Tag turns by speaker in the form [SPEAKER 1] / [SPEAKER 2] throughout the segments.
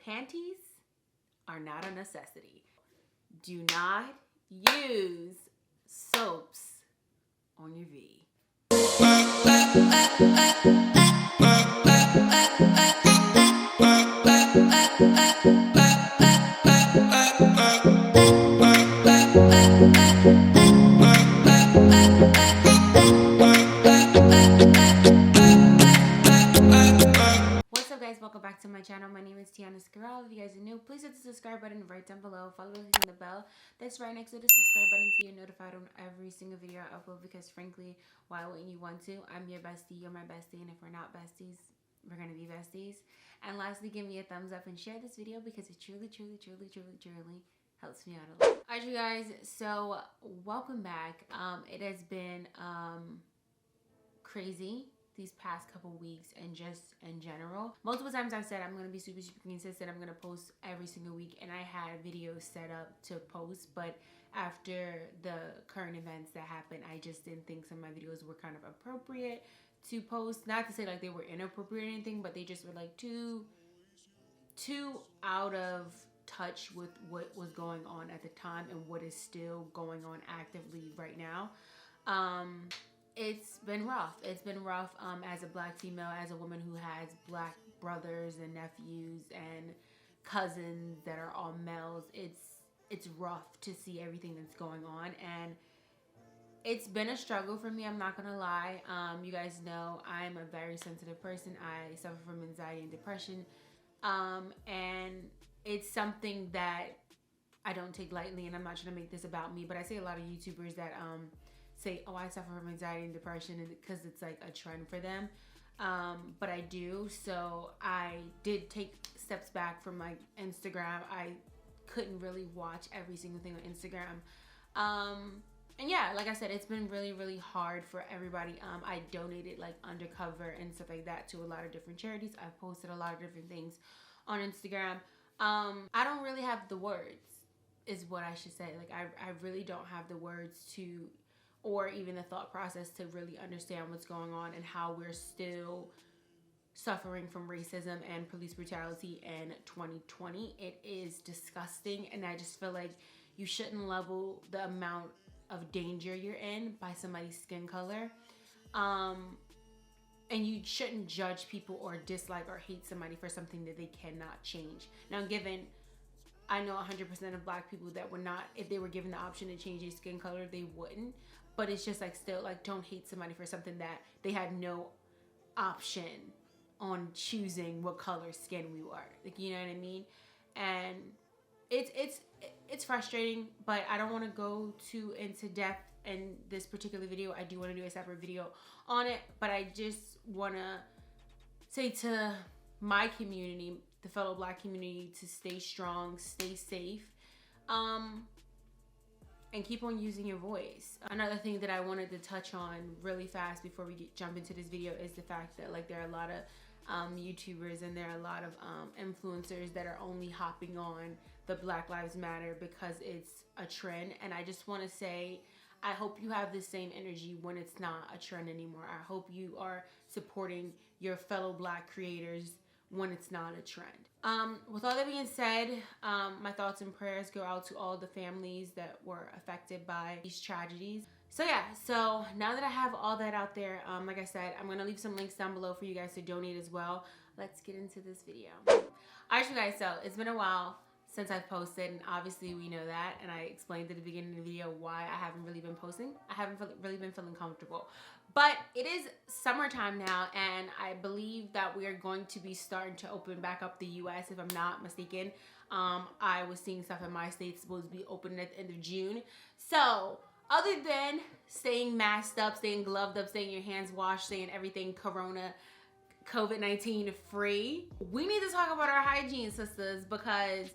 [SPEAKER 1] panties are not a necessity. Do not use soaps on your V. What's up, guys? Welcome back to my channel. My name is Tianna Squarrel. If you guys are new, please hit the subscribe button right down below. Follow me hitting the bell that's right next to the subscribe button so you're notified on every single video I upload, because frankly, why wouldn't you want to? I'm your bestie, you're my bestie, and if we're not besties, we're gonna be besties. And lastly, give me a thumbs up and share this video because it truly helps me out a lot. Alright, you guys, so welcome back. It has been crazy these past couple weeks, and just in general. Multiple times I've said I'm going to be super consistent. I'm going to post every single week, and I had videos set up to post, but after the current events that happened, I just didn't think some of my videos were kind of appropriate to post. Not to say like they were inappropriate or anything, but they just were like too out of touch with what was going on at the time and what is still going on actively right now. It's been rough. It's been rough as a black female, as a woman who has black brothers and nephews and cousins that are all males. It's rough to see everything that's going on, and it's been a struggle for me. I'm not gonna lie. You guys know I'm a very sensitive person. I suffer from anxiety and depression, and it's something that I don't take lightly. And I'm not trying to make this about me, but I see a lot of YouTubers that say, oh, I suffer from anxiety and depression because it's like a trend for them, but I do. So I did take steps back from my Instagram. I couldn't really watch every single thing on Instagram, and yeah, like I said, it's been really hard for everybody. I donated like undercover and stuff like that to a lot of different charities. I've posted a lot of different things on Instagram. I don't really have the words, is what I should say. Like I really don't have the words to, or even the thought process to really understand what's going on and how we're still suffering from racism and police brutality in 2020. It is disgusting, and I just feel like you shouldn't level the amount of danger you're in by somebody's skin color. And you shouldn't judge people or dislike or hate somebody for something that they cannot change. Now, given I know 100% of black people that would not, if they were given the option to change their skin color, they wouldn't. But it's just like, still, like, don't hate somebody for something that they had no option on choosing what color skin we were. Like, you know what I mean? And it's frustrating, but I don't want to go too into depth in this particular video. I do want to do a separate video on it, but I just want to say to my community, the fellow black community, to stay strong, stay safe, and keep on using your voice. Another thing that I wanted to touch on really fast before we jump into this video is the fact that like there are a lot of YouTubers and there are a lot of influencers that are only hopping on the Black Lives Matter because it's a trend. And I just want to say, I hope you have the same energy when it's not a trend anymore. I hope you are supporting your fellow black creators when it's not a trend. With all that being said, my thoughts and prayers go out to all the families that were affected by these tragedies. So yeah, so now that I have all that out there, like I said, I'm gonna leave some links down below for you guys to donate as well. Let's get into this video. Alright, you guys, so it's been a while since I've posted, and obviously we know that, and I explained at the beginning of the video why I haven't really been posting. I haven't really been feeling comfortable. But it is summertime now, and I believe that we are going to be starting to open back up the US, if I'm not mistaken. I was seeing stuff in my state supposed to be opening at the end of June. So other than staying masked up, staying gloved up, staying your hands washed, staying everything COVID-19 free, we need to talk about our hygiene, sisters, because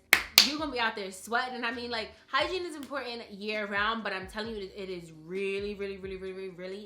[SPEAKER 1] you're gonna be out there sweating. And I mean, like, hygiene is important year round, but I'm telling you, it is really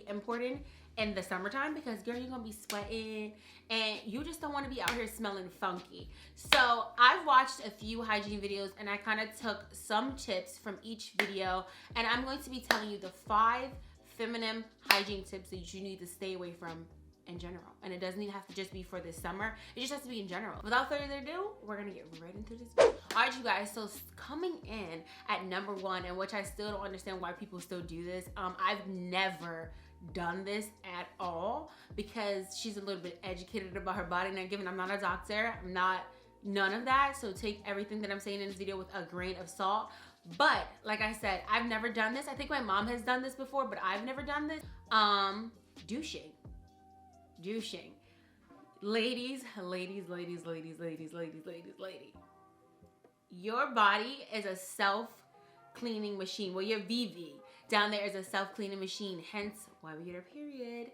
[SPEAKER 1] important in the summertime, because girl, you're gonna be sweating and you just don't want to be out here smelling funky. So I've watched a few hygiene videos, and I kind of took some tips from each video, and I'm going to be telling you the 5 feminine hygiene tips that you need to stay away from in general. And it doesn't even have to just be for this summer. It just has to be in general. Without further ado, we're gonna get right into this video. All right, you guys, so coming in at number 1, and which I still don't understand why people still do this. I've never done this at all because she's a little bit educated about her body. Now, given I'm not a doctor, I'm not none of that, so take everything that I'm saying in this video with a grain of salt. But like I said, I've never done this. I think my mom has done this before, but I've never done this. Douching. Ladies. Your body is a self-cleaning machine. Well, your VV down there is a self-cleaning machine, hence why we get our period.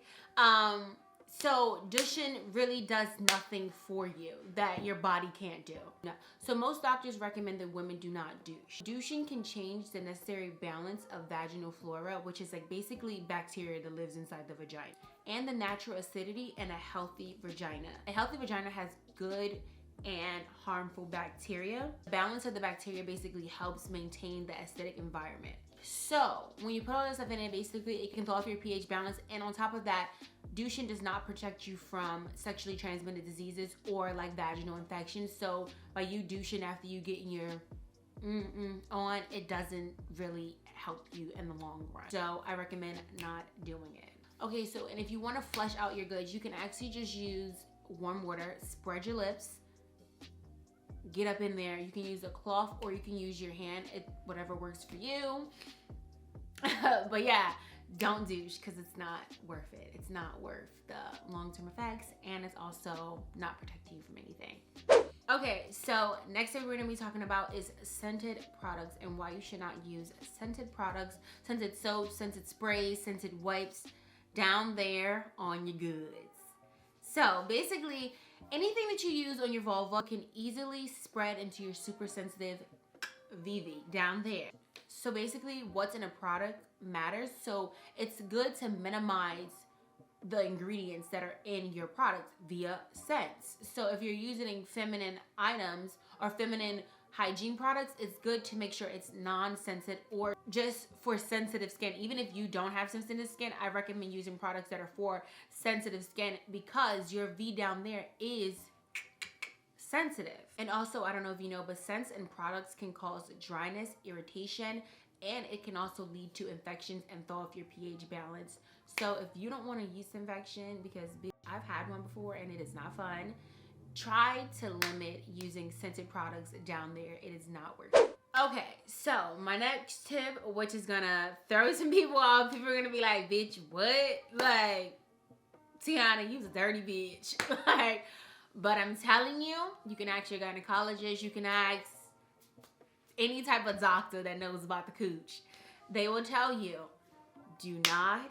[SPEAKER 1] So douching really does nothing for you that your body can't do. No. So most doctors recommend that women do not douche. Douching can change the necessary balance of vaginal flora, which is like basically bacteria that lives inside the vagina, and the natural acidity in a healthy vagina. A healthy vagina has good and harmful bacteria. The balance of the bacteria basically helps maintain the acidic environment. So when you put all this stuff in it, basically it can throw off your pH balance, and on top of that, douching does not protect you from sexually transmitted diseases or like vaginal infections. So by you douching after you getting your on, it doesn't really help you in the long run. So I recommend not doing it. Okay, so and if you want to flush out your goods, you can actually just use warm water, spread your lips, get up in there. You can use a cloth or you can use your hand, whatever works for you. But yeah, don't douche because it's not worth it. It's not worth the long-term effects, and it's also not protecting you from anything. Okay, so next thing we're gonna be talking about is scented products and why you should not use scented products, scented soaps, scented sprays, scented wipes down there on your goods. So basically, anything that you use on your vulva can easily spread into your super sensitive VV down there. So basically, what's in a product matters. So it's good to minimize the ingredients that are in your product via scents. So if you're using feminine items or feminine hygiene products, it's good to make sure it's non-scented or just for sensitive skin. Even if you don't have sensitive skin, I recommend using products that are for sensitive skin because your V down there is sensitive. And also, I don't know if you know, but scents and products can cause dryness, irritation, and it can also lead to infections and throw off your pH balance. So if you don't want a yeast infection, because I've had one before and it is not fun, try to limit using scented products down there. It is not worth it. Okay, so my next tip, which is gonna throw some people off. People are gonna be like, bitch, what? Like, Tianna, you's a dirty bitch. Like, but I'm telling you, you can ask your gynecologist, you can ask any type of doctor that knows about the cooch. They will tell you, do not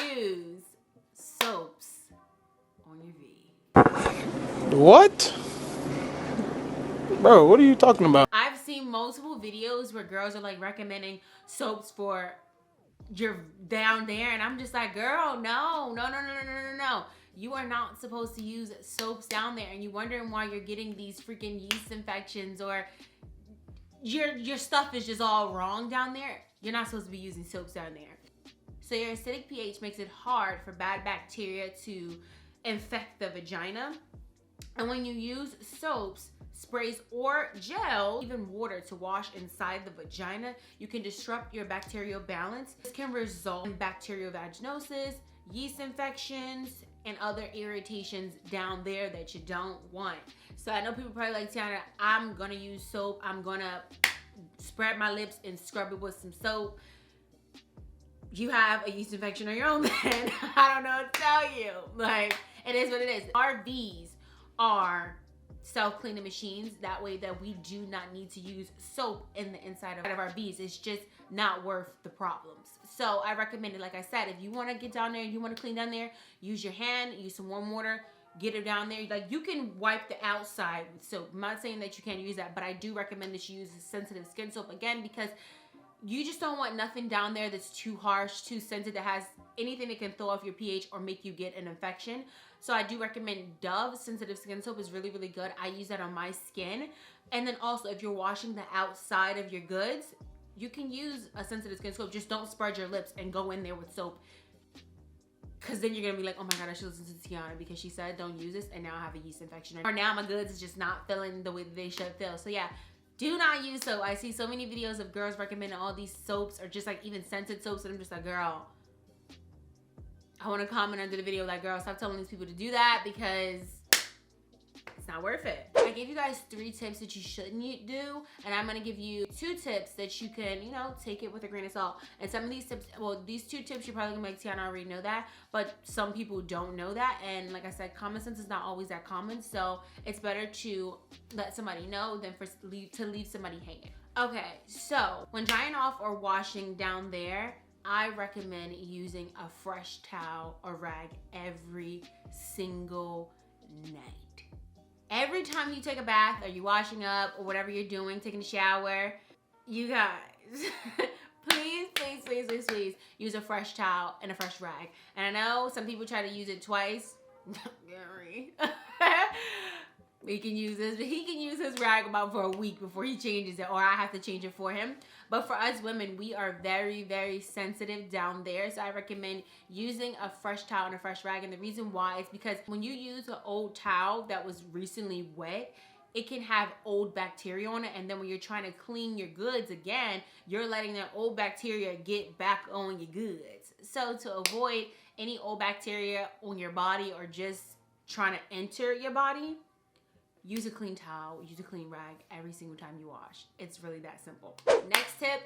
[SPEAKER 1] use soaps on your V.
[SPEAKER 2] What? Bro, what are you talking about?
[SPEAKER 1] I've seen multiple videos where girls are like recommending soaps for your down there, and I'm just like, girl, no. You are not supposed to use soaps down there, and you're wondering why you're getting these freaking yeast infections or your stuff is just all wrong down there. You're not supposed to be using soaps down there. So your acidic pH makes it hard for bad bacteria to infect the vagina. And when you use soaps, sprays, or gel, even water to wash inside the vagina, you can disrupt your bacterial balance. This can result in bacterial vaginosis, yeast infections, and other irritations down there that you don't want. So I know people probably like, Tianna, I'm gonna use soap. I'm gonna spread my lips and scrub it with some soap. You have a yeast infection on your own then. I don't know what to tell you. Like, it is what it is. RVs are self-cleaning machines. That way that we do not need to use soap in the inside of our Bs. It's just not worth the problems. So I recommend it, like I said, if you want to get down there, you want to clean down there, use your hand, use some warm water, get it down there. Like, you can wipe the outside with soap. I'm not saying that you can't use that, but I do recommend that you use sensitive skin soap, again, because you just don't want nothing down there that's too harsh, too scented, that has anything that can throw off your pH or make you get an infection. So I do recommend Dove sensitive skin soap is really, really good. I use that on my skin. And then also, if you're washing the outside of your goods, you can use a sensitive skin soap. Just don't spread your lips and go in there with soap. Because then you're going to be like, oh my God, I should listen to Tianna because she said don't use this and now I have a yeast infection. Or now my goods is just not feeling the way that they should feel. So yeah, do not use soap. I see so many videos of girls recommending all these soaps or just like even scented soaps, and I'm just like, girl, I want to comment under the video like, girl, stop telling these people to do that because it's not worth it. I gave you guys 3 tips that you shouldn't do, and I'm gonna give you 2 tips that you can, you know, take it with a grain of salt. And some of these tips, well, these 2 tips you're probably gonna make Tianna already know that, but some people don't know that. And like I said, common sense is not always that common, so it's better to let somebody know than to leave somebody hanging. Okay, so when drying off or washing down there, I recommend using a fresh towel or rag every single night. Every time you take a bath or you're washing up or whatever you're doing, taking a shower, you guys, please use a fresh towel and a fresh rag. And I know some people try to use it twice. Gary. He can use his rag about for a week before he changes it, or I have to change it for him. But for us women, we are very, very sensitive down there. So I recommend using a fresh towel and a fresh rag. And the reason why is because when you use an old towel that was recently wet, it can have old bacteria on it. And then when you're trying to clean your goods again, you're letting that old bacteria get back on your goods. So to avoid any old bacteria on your body or just trying to enter your body, use a clean towel, use a clean rag every single time you wash. It's really that simple. Next tip,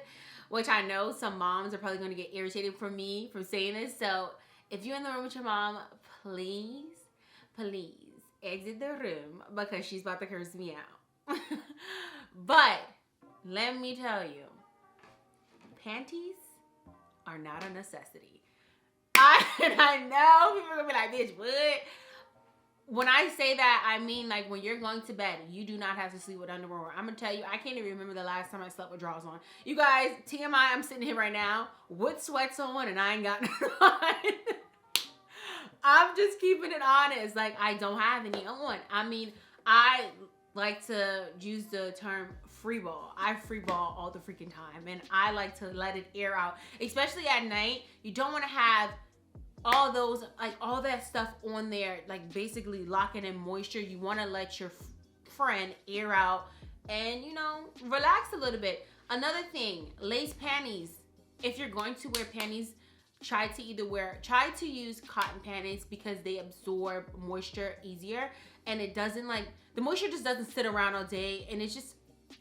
[SPEAKER 1] which I know some moms are probably going to get irritated from me from saying this. So if you're in the room with your mom, please exit the room because she's about to curse me out. But let me tell you, panties are not a necessity. I know people are going to be like, bitch, what? When I say that, I mean like when you're going to bed, you do not have to sleep with underwear. I'm gonna tell you, I can't even remember the last time I slept with drawers on. You guys, TMI, I'm sitting here right now with sweats on and I ain't got none on. I'm just keeping it honest. Like, I don't have any on. I mean, I like to use the term free ball. I free ball all the freaking time, and I like to let it air out, especially at night. You don't want to have all those, like all that stuff on there, like basically locking in moisture. You want to let your friend air out and, you know, relax a little bit. Another thing, lace panties. If you're going to wear panties, try to use cotton panties because they absorb moisture easier, and it doesn't, like, the moisture just doesn't sit around all day. And it's just,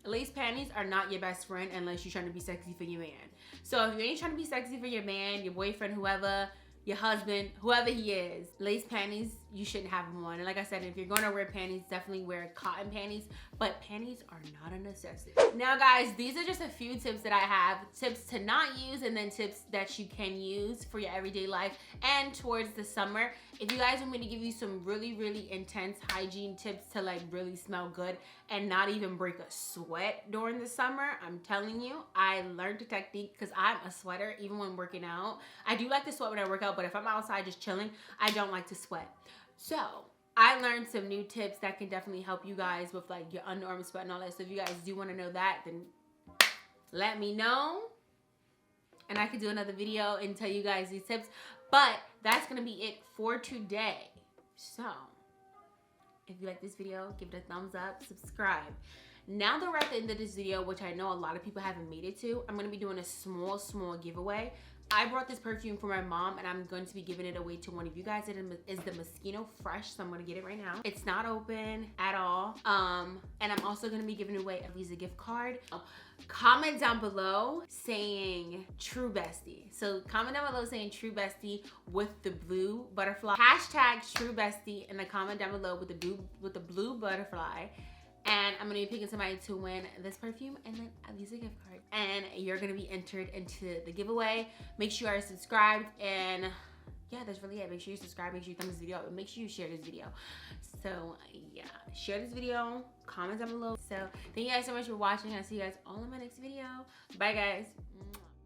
[SPEAKER 1] lace panties are not your best friend unless you're trying to be sexy for your man. So if you ain't trying to be sexy for your man, your boyfriend, whoever, your husband, whoever he is, lace panties, you shouldn't have them on. And like I said, if you're going to wear panties, definitely wear cotton panties, but panties are not a necessity. Now guys, these are just a few tips that I have. Tips to not use, and then tips that you can use for your everyday life and towards the summer. If you guys want me to give you some really, really intense hygiene tips to like really smell good and not even break a sweat during the summer, I'm telling you, I learned the technique because I'm a sweater even when working out. I do like to sweat when I work out, but if I'm outside just chilling, I don't like to sweat. So I learned some new tips that can definitely help you guys with like your underarm sweat and all that. So if you guys do want to know that, then let me know, and I could do another video and tell you guys these tips. But that's gonna be it for today. So if you like this video, give it a thumbs up, subscribe. Now that we're at the end of this video, which I know a lot of people haven't made it to, I'm gonna be doing a small giveaway. I brought this perfume for my mom, and I'm going to be giving it away to one of you guys. It is the Mosquito Fresh, so I'm going to get it right now. It's not open at all. And I'm also going to be giving away a Visa gift card. Comment down below saying True Bestie. So comment down below saying True Bestie with the blue butterfly. Hashtag True Bestie in the comment down below with the blue butterfly. And I'm gonna be picking somebody to win this perfume and then a Visa gift card. And you're gonna be entered into the giveaway. Make sure you are subscribed, and yeah, that's really it. Make sure you subscribe, make sure you thumb this video up, and make sure you share this video. So yeah, share this video, comment down below. So thank you guys so much for watching. I'll see you guys all in my next video. Bye guys.